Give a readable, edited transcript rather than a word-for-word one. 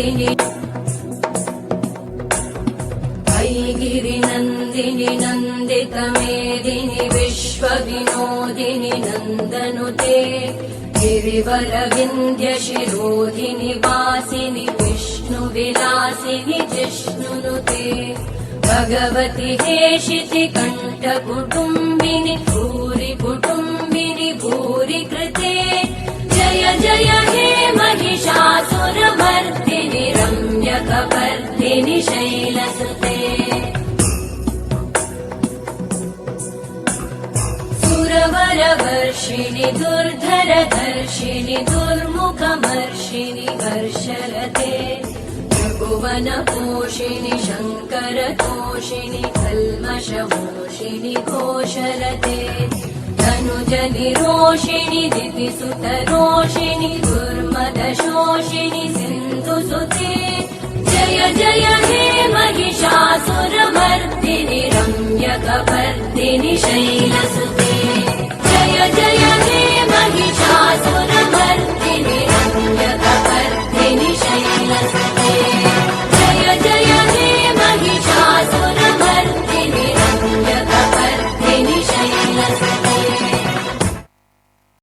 गिरिनन्दिनि ऐगिरिनन्दिनि नन्दितमेदिनि विश्वविनोदिनि नन्दनुते गिरिवरविन्द्यशिरोधिनि वासिनि विष्णुविलासिनि जिष्णुनुते भगवति हेशिति कण्ठकुटुम्बिनि भूरि कुटुम्बिनि भूरि कृते जय जय हे महिषासुरमर्दिनि रम्यकपर्दिनि शैलसुते सुरवरवर्षिणि दुर्धरधर्षिणि दुर्मुखमर्षिणि हर्षरते भुवनपोषिणि शङ्करतोषिणि कल्मषमोषिणि घोषरते तनुजनिरोषिणि दितिसुतरोषिणि दुर्मदशोषिणि सिन्धुसुते जय जय हे महिषासुरमर्दिनि रम्यकपर्दिनि शैलसुते